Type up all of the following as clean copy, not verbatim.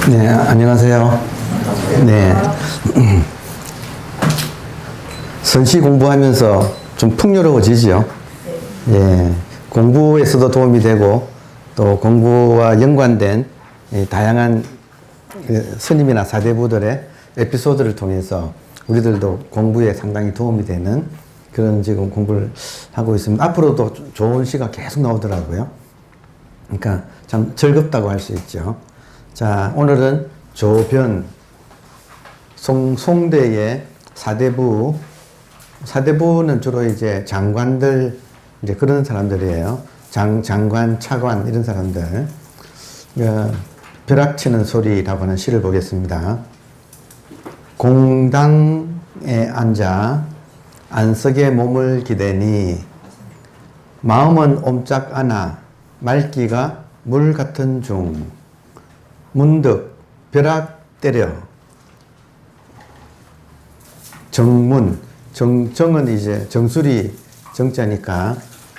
네, 안녕하세요. 네. 선시 공부하면서 좀 풍요로워지죠. 예. 공부에서도 도움이 되고, 또 공부와 연관된 다양한 스님이나 사대부들의 에피소드를 통해서 우리들도 공부에 상당히 도움이 되는 그런 지금 공부를 하고 있습니다. 앞으로도 좋은 시가 계속 나오더라고요. 그러니까 참 즐겁다고 할 수 있죠. 자, 오늘은 조변, 송대의 사대부는 주로 이제 장관들, 이제 그런 사람들이에요. 장관, 차관, 이런 사람들. 벼락치는 소리라고 하는 시를 보겠습니다. 공당에 앉아 안석에 몸을 기대니 마음은 옴짝 않아 맑기가 물 같은 중 문득 벼락 때려 정은 이제 정수리 정자니까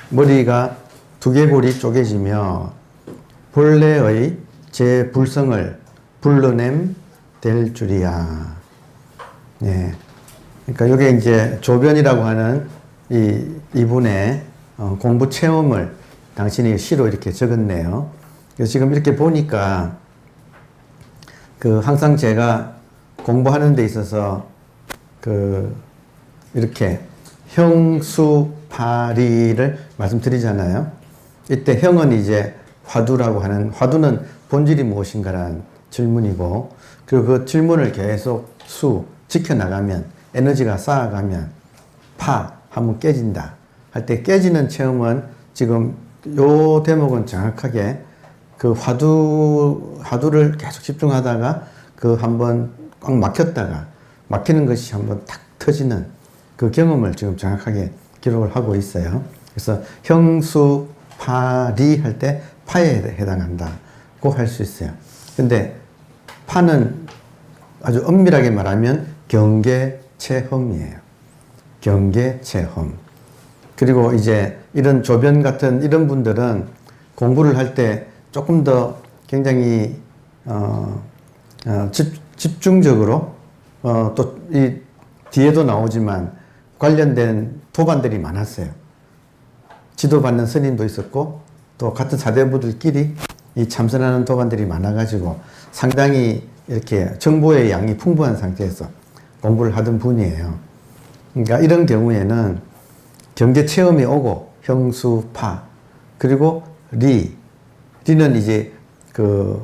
머리가 두개골이 쪼개지며 본래의 제 불성을 불러냄 될 줄이야. 네. 그러니까 이게 이제 조변이라고 하는 이분의 공부 체험을 당신이 시로 이렇게 적었네요. 그래서 지금 이렇게 보니까 항상 제가 공부하는 데 있어서 이렇게 형수파리를 말씀드리잖아요. 이때 형은 이제 화두라고 하는, 화두는 본질이 무엇인가라는 질문이고, 그리고 그 질문을 계속 지켜나가면, 에너지가 쌓아가면, 하면 깨진다. 할 때 깨지는 체험은 지금 요 대목은 정확하게 그 화두를 계속 집중하다가 한번 꽉 막히는 것이 한번 탁 터지는 그 경험을 지금 정확하게 기록을 하고 있어요. 그래서 형수파리 할 때 파에 해당한다고 할 수 있어요. 근데 파는 아주 엄밀하게 말하면 경계체험이에요. 경계체험. 그리고 이제 이런 조변 같은 이런 분들은 공부를 할 때 조금 더 굉장히 집중적으로 또 이 뒤에도 나오지만 관련된 도반들이 많았어요. 지도받는 스님도 있었고 또 같은 사대부들끼리 이 참선하는 도반들이 많아가지고 상당히 이렇게 정보의 양이 풍부한 상태에서 공부를 하던 분이에요. 그러니까 이런 경우에는 경계 체험이 오고 형수파 그리고 리는 이제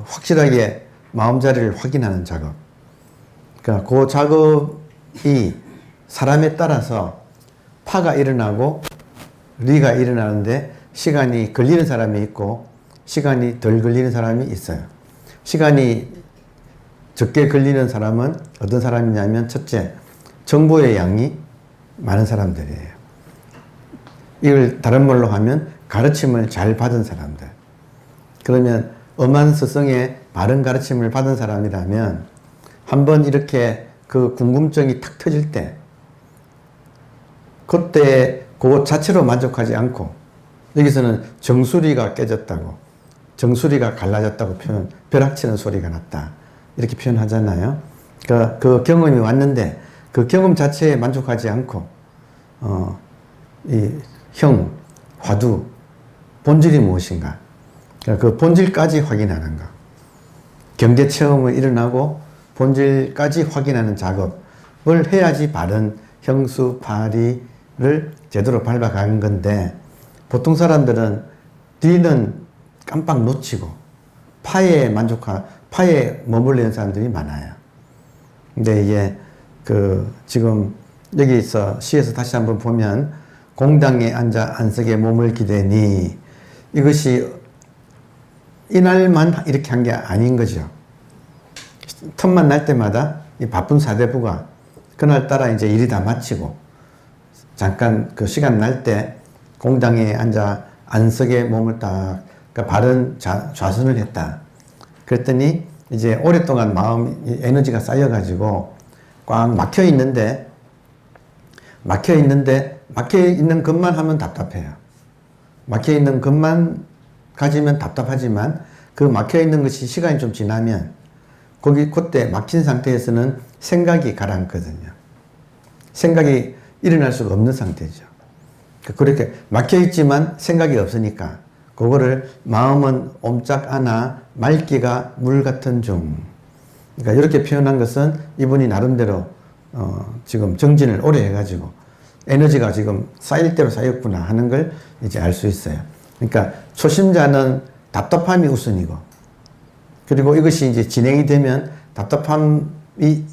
확실하게 마음자리를 확인하는 작업. 그러니까 그 작업이 사람에 따라서 파가 일어나고 리가 일어나는데 시간이 걸리는 사람이 있고 시간이 덜 걸리는 사람이 있어요. 시간이 적게 걸리는 사람은 어떤 사람이냐면 첫째, 정보의 양이 많은 사람들이에요. 이걸 다른 말로 하면 가르침을 잘 받은 사람들. 그러면 엄한 스승의 바른 가르침을 받은 사람이라면 한번 이렇게 그 궁금증이 탁 터질 때 그때 그것 자체로 만족하지 않고 여기서는 정수리가 깨졌다고 정수리가 갈라졌다고 벼락치는 소리가 났다 이렇게 표현하잖아요. 그러니까 그 경험이 왔는데 그 경험 자체에 만족하지 않고 화두 본질이 무엇인가 그러니까 그 본질까지 확인하는 것 경계 체험이 일어나고 본질까지 확인하는 작업을 해야지 바른 형수파리를 제대로 밟아가는 건데 보통 사람들은 뒤는 깜빡 놓치고 파에 머물리는 사람들이 많아요. 근데 이게 지금 여기서 시에서 다시 한번 보면 공당에 앉아 안석에 몸을 기대니 이것이 이날만 이렇게 한 게 아닌 거죠. 틈만 날 때마다 이 바쁜 사대부가 그날따라 이제 일이 다 마치고 잠깐 그 시간 날 때 공당에 앉아 안석에 몸을 그러니까 바른 좌선을 했다. 그랬더니 이제 오랫동안 에너지가 쌓여가지고 꽉 막혀 있는 것만 하면 답답해요. 막혀 있는 것만 가지면 답답하지만 그 막혀 있는 것이 시간이 좀 지나면 그때 막힌 상태에서는 생각이 가라앉거든요. 생각이 일어날 수가 없는 상태죠. 그렇게 막혀있지만 생각이 없으니까 그거를 마음은 옴짝하나 맑기가 물 같은 중. 그러니까 이렇게 표현한 것은 이분이 나름대로 지금 정진을 오래 해가지고 에너지가 지금 쌓일 대로 쌓였구나 하는 걸 이제 알 수 있어요. 그러니까 초심자는 답답함이 우선이고, 그리고 이것이 이제 진행이 되면 답답함이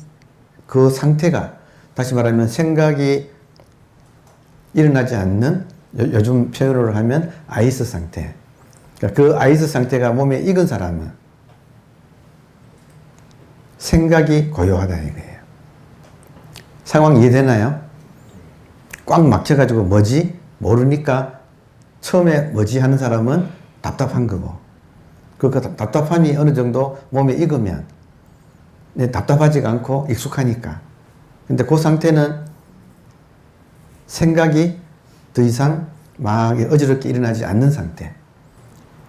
그 상태가 다시 말하면 생각이 일어나지 않는, 요즘 표현으로 하면 아이스 상태. 그러니까 그 아이스 상태가 몸에 익은 사람은 생각이 고요하다 이거예요. 상황 이해되나요? 꽉 막혀가지고 뭐지? 모르니까 처음에 뭐지 하는 사람은 답답한 거고, 그 답답함이 어느 정도 몸에 익으면 답답하지가 않고 익숙하니까. 근데 그 상태는 생각이 더 이상 막 어지럽게 일어나지 않는 상태.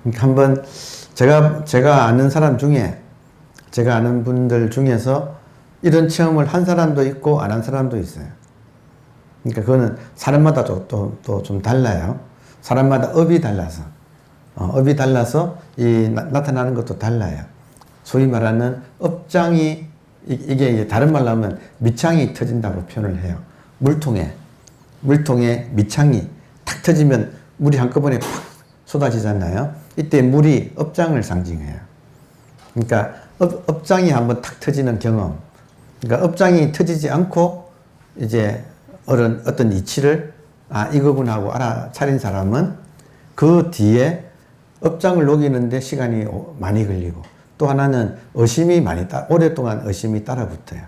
그러니까 한번 제가 아는 사람 중에, 제가 아는 분들 중에서 이런 체험을 한 사람도 있고 안 한 사람도 있어요. 그러니까 그거는 사람마다 또 좀 달라요. 사람마다 업이 달라서. 업이 달라서 나타나는 것도 달라요. 소위 말하는 업장이, 이게 이제 다른 말로 하면 밑창이 터진다고 표현을 해요. 물통에 밑창이 탁 터지면 물이 한꺼번에 팍 쏟아지잖아요. 이때 물이 업장을 상징해요. 그러니까 업장이 한번 탁 터지는 경험. 그러니까 업장이 터지지 않고 이제 어떤 이치를 이거구나 하고 알아차린 사람은 그 뒤에 업장을 녹이는데 시간이 많이 걸리고, 또 하나는 의심이 오랫동안 의심이 따라붙어요.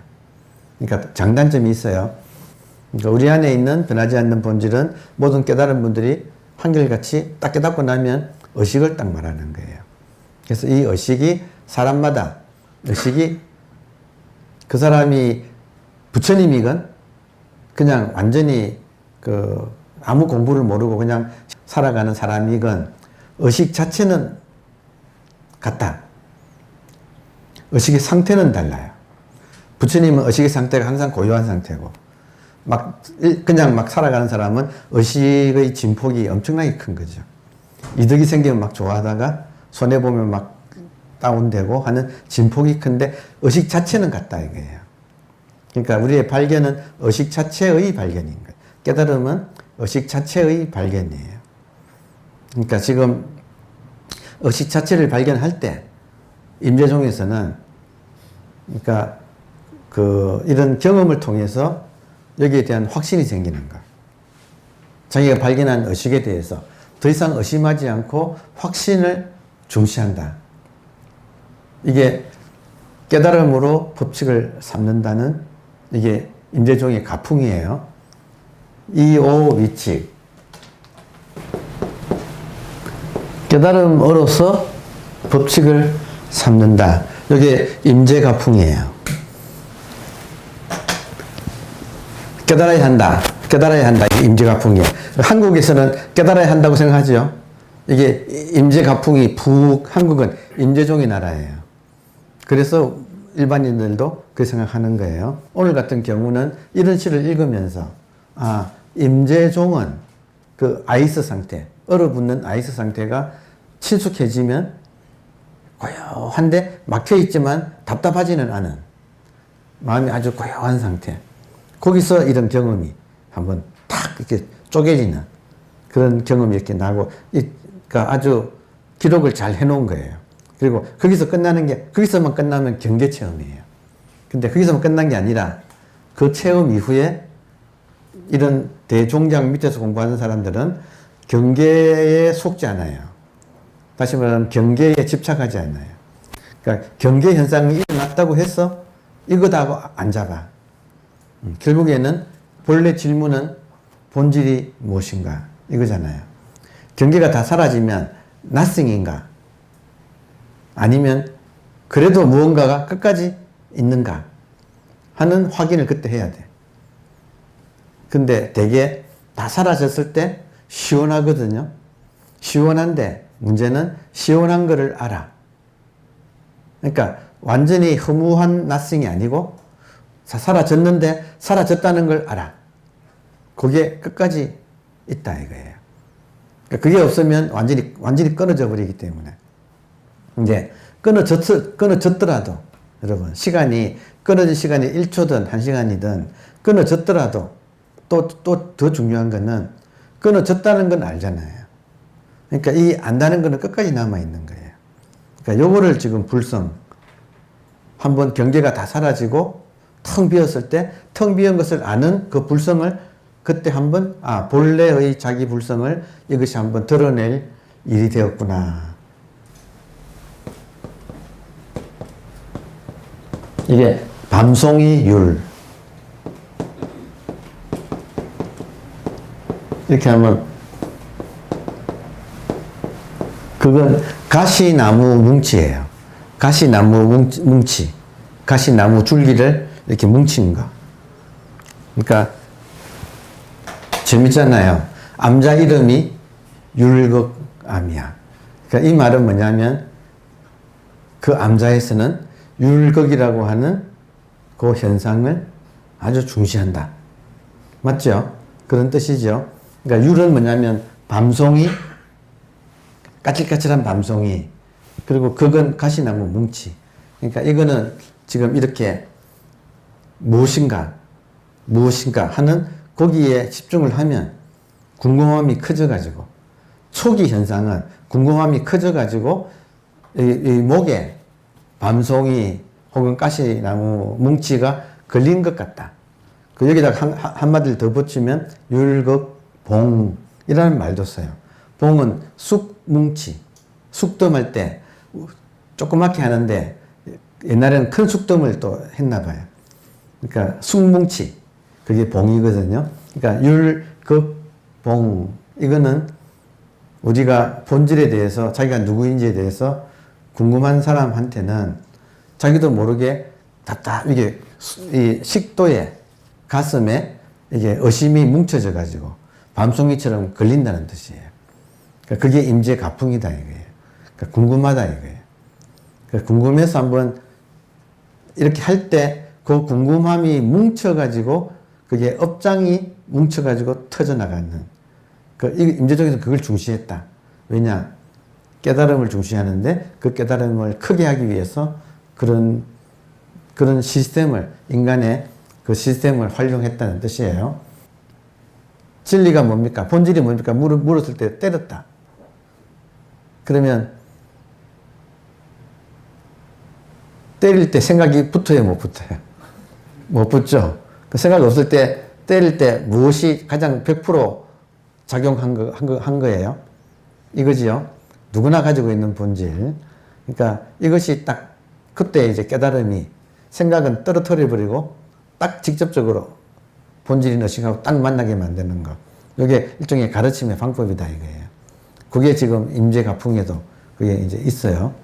그러니까 장단점이 있어요. 그러니까 우리 안에 있는 변하지 않는 본질은 모든 깨달은 분들이 한결같이 딱 깨닫고 나면 의식을 딱 말하는 거예요. 그래서 이 의식이 사람마다 의식이 그 사람이 부처님이건 그냥 완전히 아무 공부를 모르고 그냥 살아가는 사람이건 의식 자체는 같다. 의식의 상태는 달라요. 부처님은 의식의 상태가 항상 고요한 상태고, 그냥 막 살아가는 사람은 의식의 진폭이 엄청나게 큰 거죠. 이득이 생기면 막 좋아하다가 손해보면 막 다운되고 하는 진폭이 큰데 의식 자체는 같다 이거예요. 그러니까 우리의 발견은 의식 자체의 발견인 거예요. 깨달음은 의식 자체의 발견이에요. 그러니까 지금 의식 자체를 발견할 때 임재종에서는, 그러니까 이런 경험을 통해서 여기에 대한 확신이 생기는 거. 자기가 발견한 의식에 대해서 더 이상 의심하지 않고 확신을 중시한다. 이게 깨달음으로 법칙을 삼는다는, 이게 임재종의 가풍이에요. 이오위칙. 깨달음으로서 법칙을 삼는다. 이게 임재가풍이에요. 깨달아야 한다. 깨달아야 한다. 이게 임재가풍이에요. 한국에서는 깨달아야 한다고 생각하죠. 이게 임재가풍이 한국은 임재종의 나라예요. 그래서 일반인들도 그렇게 생각하는 거예요. 오늘 같은 경우는 이런 시를 읽으면서 임재종은 그 아이스 상태, 얼어붙는 아이스 상태가 친숙해지면 고요한데 막혀있지만 답답하지는 않은 마음이 아주 고요한 상태. 거기서 이런 경험이 한번 탁 이렇게 쪼개지는 그런 경험이 이렇게 나고, 그러니까 아주 기록을 잘 해놓은 거예요. 그리고 거기서만 끝나면 경계 체험이에요. 근데 거기서만 끝난 게 아니라 그 체험 이후에 이런 대종장 밑에서 공부하는 사람들은 경계에 속지 않아요. 다시 말하면 경계에 집착하지 않아요. 그러니까 경계 현상이 일어났다고 해서 이거다 하고 안 잡아. 결국에는 본래 질문은 본질이 무엇인가 이거잖아요. 경계가 다 사라지면 nothing인가? 아니면 그래도 무언가가 끝까지 있는가 하는 확인을 그때 해야 돼. 근데 되게 다 사라졌을 때 시원하거든요. 시원한데 문제는 시원한 거를 알아. 그러니까 완전히 허무한 nothing이 아니고 사라졌는데 사라졌다는 걸 알아. 그게 끝까지 있다 이거예요. 그러니까 그게 없으면 완전히 끊어져 버리기 때문에. 이제 끊어졌더라도 여러분 끊어진 시간이 1초든 1시간이든 끊어졌더라도 또 더 중요한 거는 끊어졌다는 건 알잖아요. 그러니까 이 안다는 거는 끝까지 남아 있는 거예요. 그러니까 요거를 지금 불성 한번 경계가 다 사라지고 텅 비었을 때 텅 비은 것을 아는 그 불성을 그때 한번 본래의 자기 불성을 이것이 한번 드러낼 일이 되었구나. 이게 밤송이 율 이렇게 하면 그건 가시나무 뭉치예요. 가시나무 뭉치. 가시나무 줄기를 이렇게 뭉친 거. 그러니까 재밌잖아요. 암자 이름이 율극암이야. 그러니까 이 말은 뭐냐면 그 암자에서는 율극이라고 하는 그 현상을 아주 중시한다. 맞죠? 그런 뜻이죠. 그러니까 율은 뭐냐면 밤송이, 까칠까칠한 밤송이, 그리고 극은 가시나무 뭉치. 그러니까 이거는 지금 이렇게 무엇인가 하는 거기에 집중을 하면 궁금함이 커져가지고, 초기 현상은 궁금함이 커져가지고 이 목에 밤송이 혹은 가시나무 뭉치가 걸린 것 같다. 그 여기다가 한마디를 더 붙이면 율극봉이라는 말도 써요. 봉은 쑥뭉치, 쑥덤할 때 조그맣게 하는데 옛날에는 큰 쑥덤을 또 했나 봐요. 그러니까 쑥뭉치, 그게 봉이거든요. 그러니까 율극봉, 이거는 우리가 본질에 대해서, 자기가 누구인지에 대해서 궁금한 사람한테는 자기도 모르게 이게 이 식도에, 가슴에 이게 의심이 뭉쳐져 가지고 밤송이처럼 걸린다는 뜻이에요. 그러니까 그게 임재가풍이다 이거예요. 그러니까 궁금하다 이거예요. 그러니까 궁금해서 한번 이렇게 할 때 그 궁금함이 뭉쳐가지고 그게 업장이 뭉쳐가지고 터져나가는, 임재적에서 그걸 중시했다. 왜냐? 깨달음을 중시하는데 그 깨달음을 크게 하기 위해서 그런 시스템을, 인간의 그 시스템을 활용했다는 뜻이에요. 진리가 뭡니까? 본질이 뭡니까? 물었을 때 때렸다. 그러면 때릴 때 생각이 붙어요, 못 붙어요? 못 붙죠. 그 생각 없을 때 때릴 때 무엇이 가장 100% 작용한 거예요? 이거지요. 누구나 가지고 있는 본질. 그러니까 이것이 딱 그때 이제 깨달음이, 생각은 떨어뜨려 버리고 딱 직접적으로 본질인 의식하고 딱 만나게 만드는 거. 이게 일종의 가르침의 방법이다 이거예요. 그게 지금 임재가풍에도 그게 이제 있어요.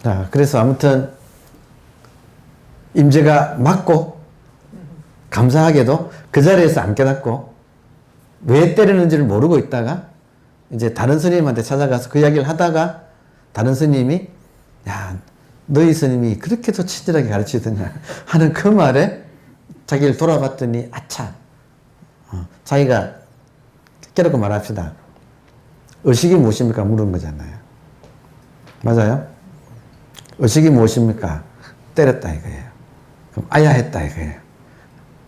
자, 그래서 아무튼 임재가 맞고, 감사하게도 그 자리에서 안 깨닫고 왜 때리는지를 모르고 있다가 이제 다른 스님한테 찾아가서 그 이야기를 하다가 다른 스님이, 야, 너희 스님이 그렇게도 친절하게 가르치더냐 하는 그 말에 자기를 돌아봤더니, 아차, 자기가 깨닫고 말합시다. 의식이 무엇입니까? 물은 거잖아요. 맞아요? 의식이 무엇입니까? 때렸다 이거예요. 그럼 아야했다 이거예요.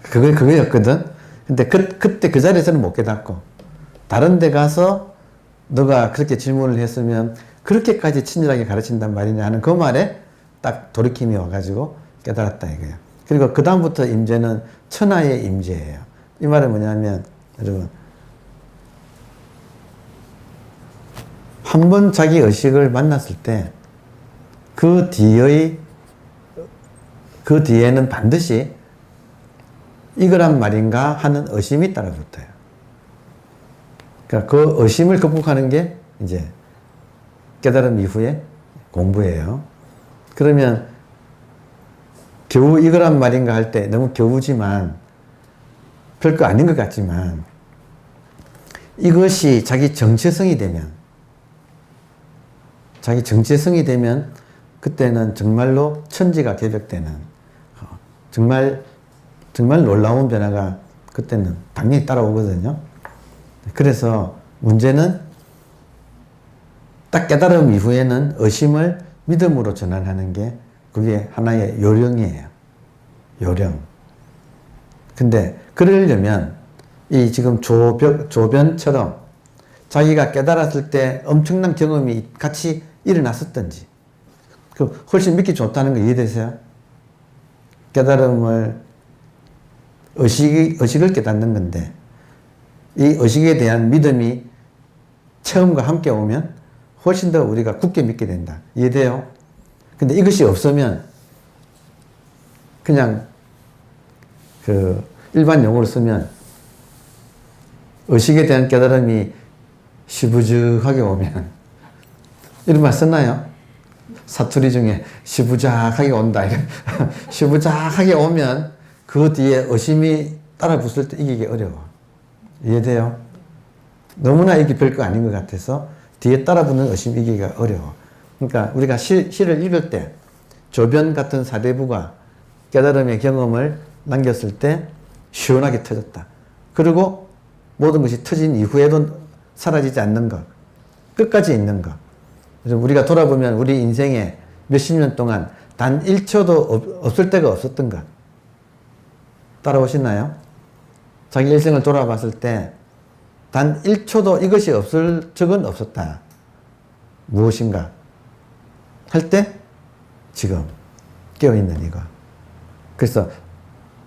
그거였거든. 근데 그때 그 자리에서는 못 깨닫고 다른 데 가서 너가 그렇게 질문을 했으면 그렇게까지 친절하게 가르친단 말이냐 하는 그 말에 딱 돌이킴이 와가지고 깨달았다 이거예요. 그리고 그 다음부터 임재는 천하의 임재예요. 이 말은 뭐냐면, 여러분, 한 번 자기 의식을 만났을 때 그 뒤에는 반드시 이거란 말인가 하는 의심이 따라붙어요. 그러니까 그 의심을 극복하는 게 이제 깨달음 이후에 공부예요. 그러면 겨우 이거란 말인가 할 때 너무 겨우지만, 별거 아닌 것 같지만, 이것이 자기 정체성이 되면 그때는 정말로 천지가 개벽되는 정말 놀라운 변화가 그때는 당연히 따라오거든요. 그래서 문제는 딱 깨달음 이후에는 의심을 믿음으로 전환하는 게 그게 하나의 요령이에요. 요령. 근데 그러려면 이 지금 조변처럼 자기가 깨달았을 때 엄청난 경험이 같이 일어났었던지 그 훨씬 믿기 좋다는 거 이해되세요? 깨달음을 의식을 깨닫는 건데 이 의식에 대한 믿음이 체험과 함께 오면 훨씬 더 우리가 굳게 믿게 된다. 이해돼요? 근데 이것이 없으면 그냥 그 일반 용어로 쓰면 의식에 대한 깨달음이 시부적하게 오면 이런 말 썼나요? 사투리 중에 시부작하게 온다. 시부작하게 오면 그 뒤에 의심이 따라 붙을 때 이기기 어려워. 이해돼요? 너무나 이게 별거 아닌 것 같아서 뒤에 따라 붙는 의심 이기기가 어려워. 그러니까 우리가 시를 읽을 때 조변 같은 사대부가 깨달음의 경험을 남겼을 때 시원하게 터졌다. 그리고 모든 것이 터진 이후에도 사라지지 않는 것. 끝까지 있는 것. 그래서 우리가 돌아보면 우리 인생에 몇십 년 동안 단 1초도 없을 때가 없었던 것. 따라오시나요? 자기 일생을 돌아봤을 때 단 1초도 이것이 없을 적은 없었다. 무엇인가? 할 때 지금 깨어있는 이거. 그래서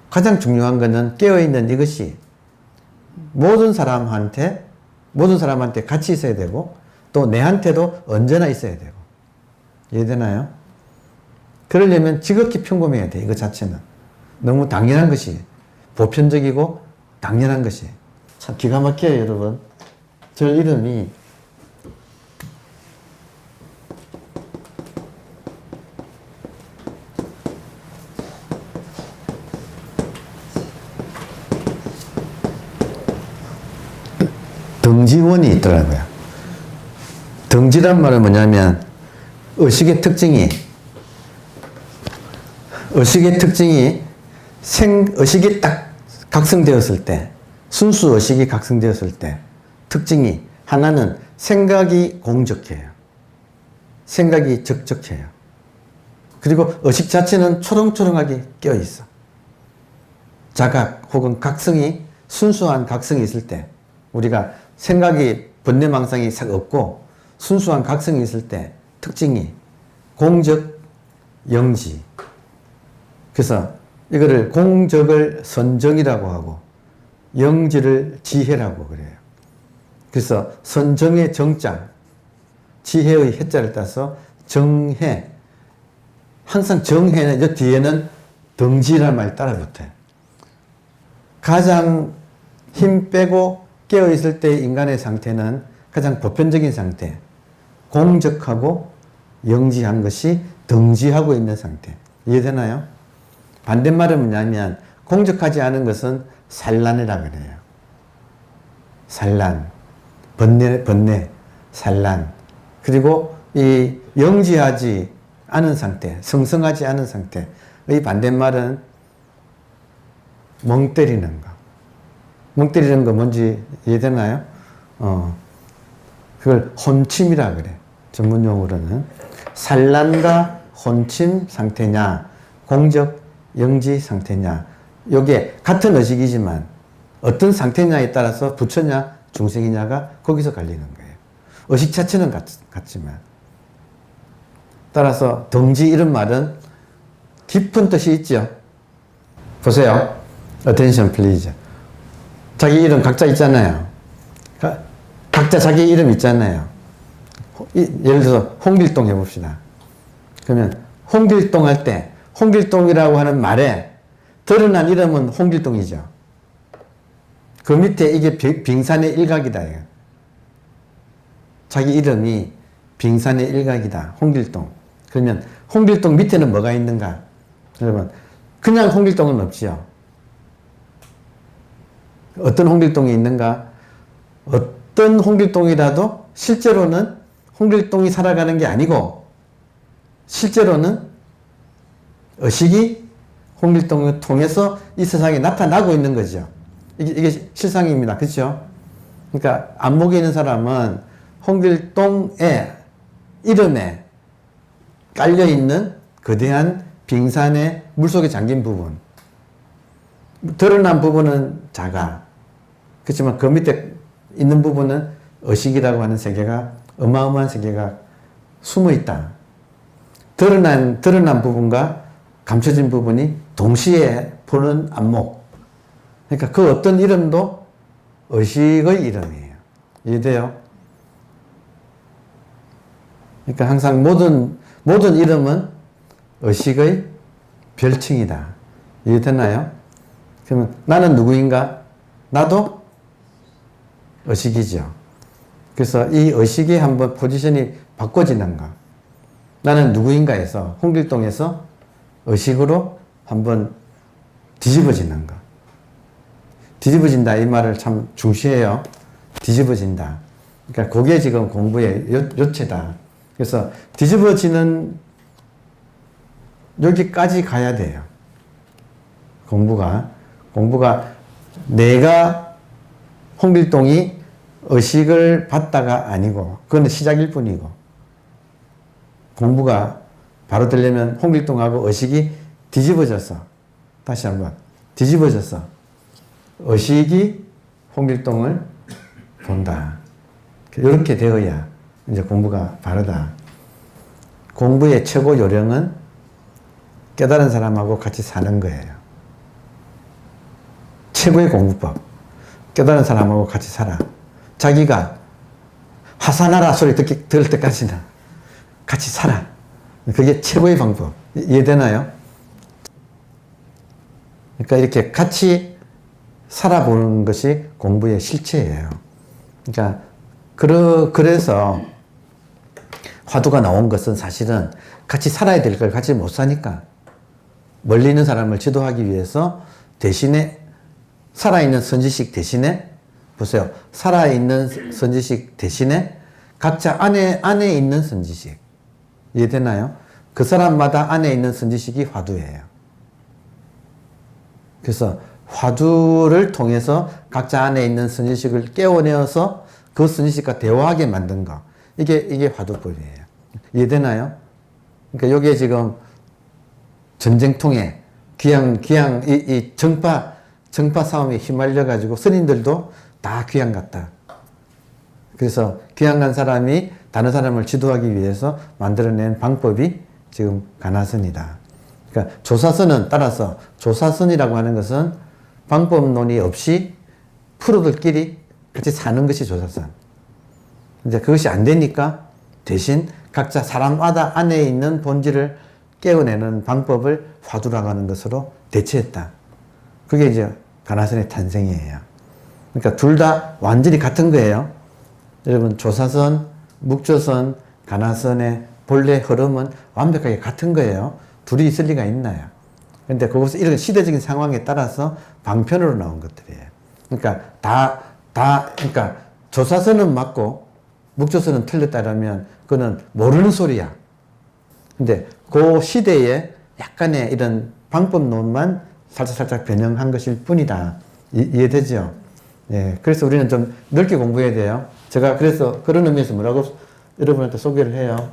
가장 중요한 것은 깨어있는 이것이 모든 사람한테 같이 있어야 되고 또 내한테도 언제나 있어야 되고. 이해되나요? 그러려면 지극히 평범해야 돼. 이거 자체는. 너무 당연한 것이 보편적이고 당연한 것이. 참 기가 막혀요, 여러분. 저 이름이 덩지원이 있더라고요. 덩지란 말은 뭐냐면 의식의 특징이 의식이 딱 각성되었을 때 순수 의식이 각성되었을 때 특징이 하나는 생각이 공적해요. 생각이 적적해요. 그리고 의식 자체는 초롱초롱하게 껴있어. 자각 혹은 각성이 순수한 각성이 있을 때 우리가 생각이 번뇌망상이 싹 없고 순수한 각성이 있을 때 특징이 공적, 영지. 그래서 이거를 공적을 선정이라고 하고 영지를 지혜라고 그래요. 그래서 선정의 정자, 지혜의 해자를 따서 정해. 항상 정해는 저 뒤에는 덩지란 말이 따라 붙어요. 가장 힘 빼고 깨어있을 때 인간의 상태는 가장 보편적인 상태. 공적하고 영지한 것이 덩지하고 있는 상태. 이해되나요? 반대말은 뭐냐면 공적하지 않은 것은 산란이라 그래요. 산란. 번뇌, 산란. 그리고 이 영지하지 않은 상태, 성성하지 않은 상태의 반대말은 멍 때리는 거. 멍 때리는 거 뭔지 이해되나요? 그걸 혼침이라 그래. 전문 용어로는. 산란과 혼침 상태냐, 공적, 영지 상태냐. 요게 같은 의식이지만 어떤 상태냐에 따라서 부처냐, 중생이냐가 거기서 갈리는 거예요. 의식 자체는 같지만. 따라서 덩지 이런 말은 깊은 뜻이 있죠. 보세요. Attention please. 자기 이름 각자 있잖아요. 각자 자기 이름 있잖아요. 예를 들어서 홍길동 해봅시다. 그러면 홍길동 할 때 홍길동이라고 하는 말에 드러난 이름은 홍길동이죠. 그 밑에 이게 빙산의 일각이다. 자기 이름이 빙산의 일각이다. 홍길동. 그러면 홍길동 밑에는 뭐가 있는가? 여러분, 그냥 홍길동은 없지요. 어떤 홍길동이 있는가? 어떤 홍길동이라도 실제로는 홍길동이 살아가는 게 아니고 실제로는 의식이 홍길동을 통해서 이 세상에 나타나고 있는 거죠. 이게 실상입니다. 그렇죠? 그러니까 안목에 있는 사람은 홍길동의 이름에 깔려있는 거대한 빙산의 물속에 잠긴 부분, 드러난 부분은 작아. 그렇지만 그 밑에 있는 부분은 의식이라고 하는 세계가, 어마어마한 세계가 숨어 있다. 드러난 부분과 감춰진 부분이 동시에 보는 안목. 그러니까 그 어떤 이름도 의식의 이름이에요. 이해돼요? 그러니까 항상 모든 이름은 의식의 별칭이다. 이해되나요? 그러면 나는 누구인가? 나도 의식이죠. 그래서 이 의식이 한번 포지션이 바꿔지는가? 나는 누구인가 해서 홍길동에서 의식으로 한번 뒤집어지는가? 뒤집어진다 이 말을 참 중시해요. 뒤집어진다. 그러니까 그게 지금 공부의 요체다. 그래서 뒤집어지는 여기까지 가야 돼요. 공부가 내가 홍길동이 의식을 받다가 아니고 그건 시작일 뿐이고 공부가 바로 되려면 홍길동하고 의식이 뒤집어져서 다시 한번 뒤집어져서 의식이 홍길동을 본다. 이렇게 되어야 이제 공부가 바르다. 공부의 최고 요령은 깨달은 사람하고 같이 사는 거예요. 최고의 공부법. 깨달은 사람하고 같이 살아. 자기가 하산하라 소리 들을 때까지는 같이 살아. 그게 최고의 방법. 이해되나요? 그러니까 이렇게 같이 살아보는 것이 공부의 실체예요. 그러니까 그래서 화두가 나온 것은 사실은 같이 살아야 될 걸 같이 못 사니까 멀리 있는 사람을 지도하기 위해서 대신에 살아있는 선지식 대신에 보세요. 살아있는 선지식 대신에 각자 안에 있는 선지식. 이해되나요? 그 사람마다 안에 있는 선지식이 화두예요. 그래서 화두를 통해서 각자 안에 있는 선지식을 깨워내어서 그 선지식과 대화하게 만든 거. 이게 화두법이에요. 이해되나요? 그러니까 여기에 지금 전쟁통에 이 정파 싸움에 휘말려가지고 스님들도 다 귀양 갔다. 그래서 귀양 간 사람이 다른 사람을 지도하기 위해서 만들어낸 방법이 지금 가나선이다. 그러니까 조사선은 따라서 조사선이라고 하는 것은 방법론이 없이 프로들끼리 같이 사는 것이 조사선. 이제 그것이 안 되니까 대신 각자 사람마다 안에 있는 본질을 깨어내는 방법을 화두라고 하는 것으로 대체했다. 그게 이제 가나선의 탄생이에요. 그러니까 둘 다 완전히 같은 거예요. 여러분 조사선, 묵조선, 가나선의 본래 흐름은 완벽하게 같은 거예요. 둘이 있을 리가 있나요? 근데 그것은 이런 시대적인 상황에 따라서 방편으로 나온 것들이에요. 그러니까 그러니까 조사선은 맞고 묵조선은 틀렸다라면 그거는 모르는 소리야. 근데 그 시대에 약간의 이런 방법론만 살짝 변형한 것일 뿐이다. 이해되죠? 예. 그래서 우리는 좀 넓게 공부해야 돼요. 제가 그래서 그런 의미에서 뭐라고 여러분한테 소개를 해요.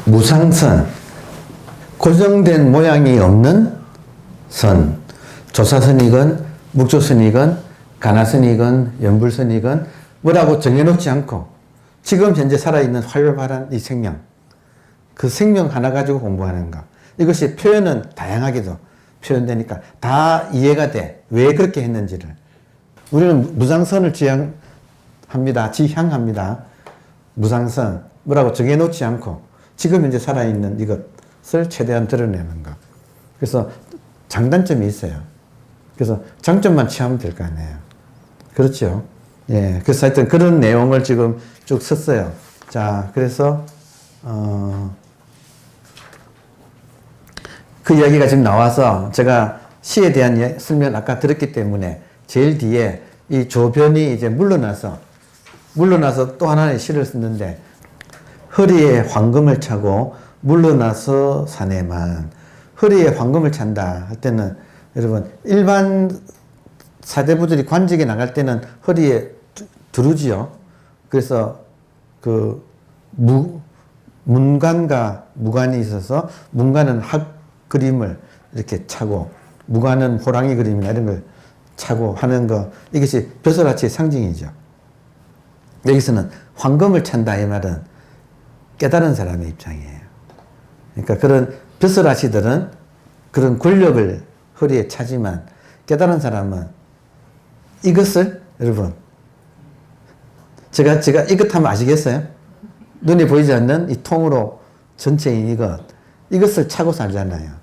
무상선, 고정된 모양이 없는 선, 조사선이건 묵조선이건 가나선이건 연불선이건 뭐라고 정해놓지 않고 지금 현재 살아있는 활발한 이 생명, 그 생명 하나 가지고 공부하는 거. 이것이 표현은 다양하게도 표현되니까 다 이해가 돼. 왜 그렇게 했는지를. 우리는 무상선을 지향합니다. 무상선. 뭐라고 정해놓지 않고 지금 현재 살아있는 이것을 최대한 드러내는 것. 그래서 장단점이 있어요. 그래서 장점만 취하면 될 거 아니에요. 그렇죠? 예. 그래서 하여튼 그런 내용을 지금 쭉 썼어요. 자, 그래서, 그 이야기가 지금 나와서 제가 시에 대한 설명을 아까 들었기 때문에 제일 뒤에 이 조변이 이제 물러나서 또 하나의 시를 썼는데 허리에 황금을 차고 물러나서 사내만. 허리에 황금을 찬다 할 때는 여러분 일반 사대부들이 관직에 나갈 때는 허리에 두르지요. 그래서 그 문관과 무관이 있어서 문관은 학 그림을 이렇게 차고 무관은 호랑이 그림이나 이런 걸 차고 하는 거, 이것이 벼슬아치의 상징이죠. 여기서는 황금을 찬다 이 말은 깨달은 사람의 입장이에요. 그러니까 그런 벼슬아치들은 그런 권력을 허리에 차지만 깨달은 사람은 이것을, 여러분 제가 이것 하면 아시겠어요? 눈에 보이지 않는 이 통으로 전체인 이것을 차고 살잖아요.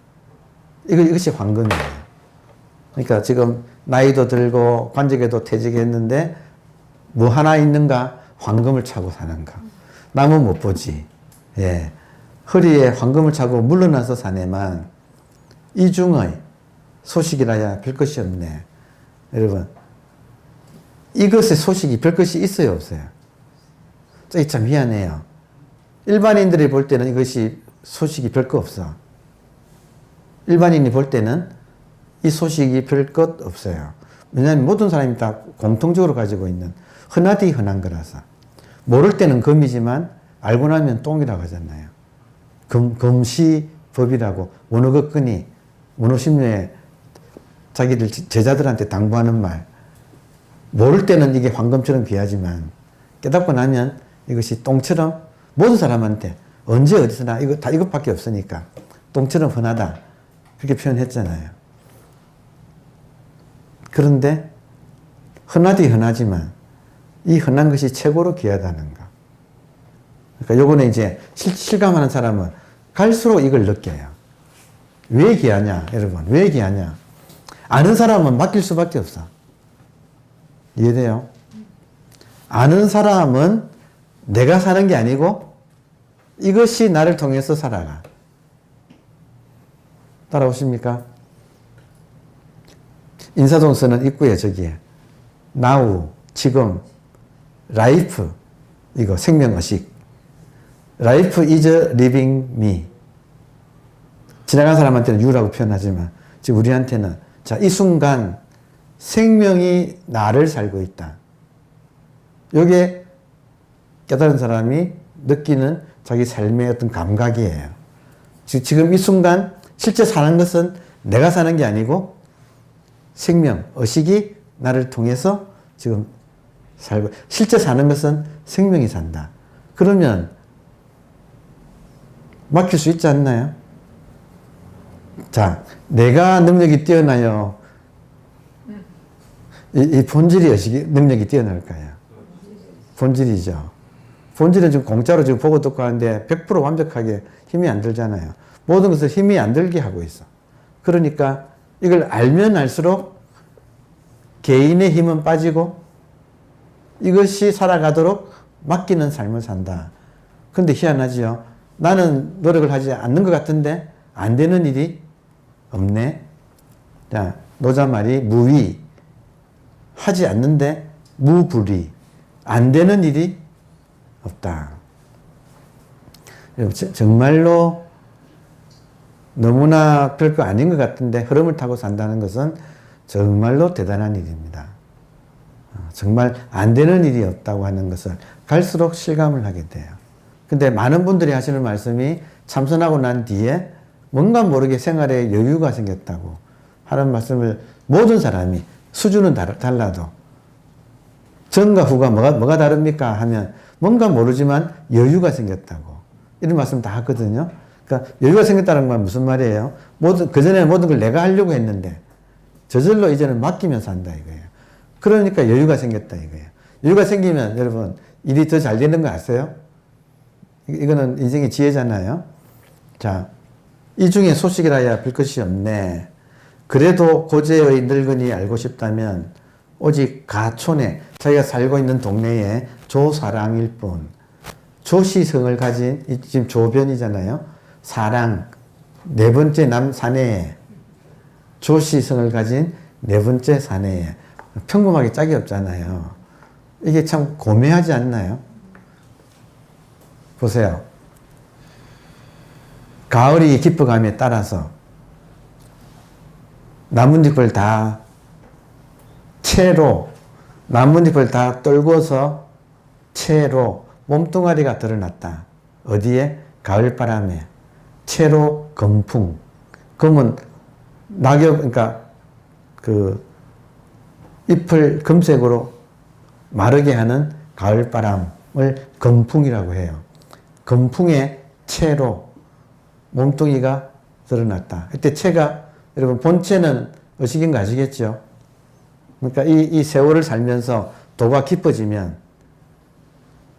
이것이 황금이에요. 그러니까 지금 나이도 들고 관직에도 퇴직했는데 뭐 하나 있는가? 황금을 차고 사는가? 남은 못 보지. 예. 허리에 황금을 차고 물러나서 사내만 이중의 소식이라야 별 것이 없네. 여러분, 이것의 소식이 별 것이 있어요, 없어요? 저기 참 미안해요. 일반인들이 볼 때는 이것이 소식이 별 거 없어. 일반인이 볼 때는 이 소식이 별 것 없어요. 왜냐하면 모든 사람이 다 공통적으로 가지고 있는 흔하디 흔한 거라서. 모를 때는 금이지만 알고 나면 똥이라고 하잖아요. 금시법이라고 원어거끈이 원어심료에 자기들 제자들한테 당부하는 말. 모를 때는 이게 황금처럼 귀하지만 깨닫고 나면 이것이 똥처럼 모든 사람한테 언제 어디서나 이거 다 이것밖에 없으니까 똥처럼 흔하다. 그렇게 표현했잖아요. 그런데 흔하디 흔하지만 이 흔한 것이 최고로 귀하다는 거. 그러니까 요번에 이제 실감하는 사람은 갈수록 이걸 느껴요. 왜 귀하냐, 여러분? 왜 귀하냐? 아는 사람은 맡길 수밖에 없어. 이해돼요? 아는 사람은 내가 사는 게 아니고 이것이 나를 통해서 살아가. 따라오십니까? 인사동서는 입구에 저기에 now, 지금, life, 이거 생명의식. life is living me. 지나간 사람한테는 you라고 표현하지만 지금 우리한테는 자, 이 순간 생명이 나를 살고 있다. 이게 깨달은 사람이 느끼는 자기 삶의 어떤 감각이에요. 지금 이 순간 실제 사는 것은 내가 사는 게 아니고 생명, 의식이 나를 통해서 지금 살고, 실제 사는 것은 생명이 산다. 그러면 맡길 수 있지 않나요? 자, 내가 능력이 뛰어나요? 이 본질이 의식이 능력이 뛰어날까요? 본질이죠. 본질은 지금 공짜로 지금 보고 듣고 하는데 100% 완벽하게 힘이 안 들잖아요. 모든 것을 힘이 안 들게 하고 있어. 그러니까 이걸 알면 알수록 개인의 힘은 빠지고 이것이 살아가도록 맡기는 삶을 산다. 그런데 희한하지요. 나는 노력을 하지 않는 것 같은데 안 되는 일이 없네. 자, 노자말이 무위. 하지 않는데 무불위. 안 되는 일이 없다. 정말로 너무나 별거 아닌 것 같은데 흐름을 타고 산다는 것은 정말로 대단한 일입니다. 정말 안 되는 일이 없다고 하는 것을 갈수록 실감을 하게 돼요. 근데 많은 분들이 하시는 말씀이 참선하고 난 뒤에 뭔가 모르게 생활에 여유가 생겼다고 하는 말씀을 모든 사람이 수준은 달라도 전과 후가 뭐가 다릅니까? 하면 뭔가 모르지만 여유가 생겼다고 이런 말씀 다 하거든요. 그러니까 여유가 생겼다는 건 무슨 말이에요? 그전에 모든 걸 내가 하려고 했는데 저절로 이제는 맡기면서 한다 이거예요. 그러니까 여유가 생겼다 이거예요. 여유가 생기면 여러분 일이 더 잘 되는 거 아세요? 이거는 인생의 지혜잖아요. 자, 이 중에 소식이라야 별 것이 없네. 그래도 고제의 늙은이 알고 싶다면 오직 가촌에 자기가 살고 있는 동네에 조사랑일 뿐. 조시성을 가진 지금 조변이잖아요. 사랑, 네 번째 남사내에 조시성을 가진 네 번째 사내에 평범하게 짝이 없잖아요. 이게 참 고매하지 않나요? 보세요. 가을이 깊어감에 따라서 나뭇잎을 다 채로 나뭇잎을 다 떨궈서 채로 몸뚱아리가 드러났다. 어디에? 가을바람에. 채로 검풍. 검은 낙엽, 그러니까 그 잎을 금색으로 마르게 하는 가을바람을 검풍이라고 해요. 검풍에 채로 몸뚱이가 드러났다. 이때 채가 여러분 본체는 의식인 거 아시겠죠? 그러니까 이 세월을 살면서 도가 깊어지면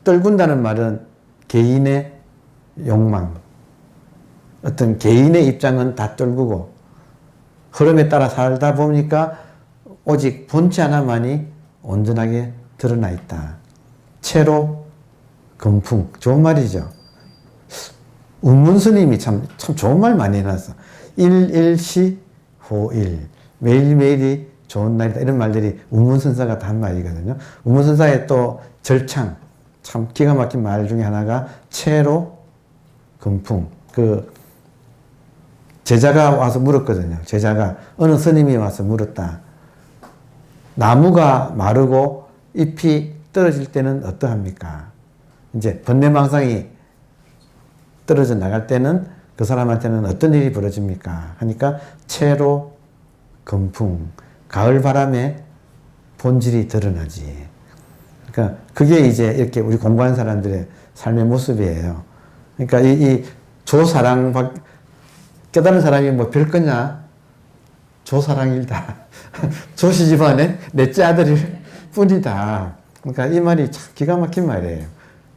떨군다는 말은 개인의 욕망, 어떤 개인의 입장은 다 떨구고 흐름에 따라 살다 보니까 오직 본체 하나만이 온전하게 드러나 있다. 채로 검풍. 좋은 말이죠. 운문스님이 참 좋은 말 많이 해놨어. 일일시 호일. 매일매일이 좋은 날이다. 이런 말들이 운문선사가 다 한 말이거든요. 운문선사의 또 절창. 참 기가 막힌 말 중에 하나가 채로 검풍. 그 제자가 와서 물었거든요. 제자가 어느 스님이 와서 물었다. 나무가 마르고 잎이 떨어질 때는 어떠합니까? 이제 번뇌망상이 떨어져 나갈 때는 그 사람한테는 어떤 일이 벌어집니까? 하니까 채로 검풍, 가을 바람에 본질이 드러나지. 그러니까 그게 이제 이렇게 우리 공부하는 사람들의 삶의 모습이에요. 그러니까 이 조사랑 깨달은 사람이 뭐 별거냐? 조사랑일다. 조씨 집안에 넷째 아들일 뿐이다. 그러니까 이 말이 참 기가 막힌 말이에요.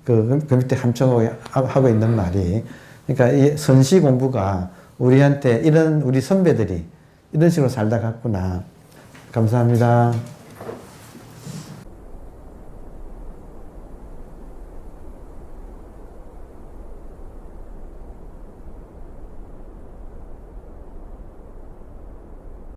그 밑에 함축하고 있는 말이. 그러니까 이 선시 공부가 우리한테 우리 선배들이 이런 식으로 살다 갔구나. 감사합니다.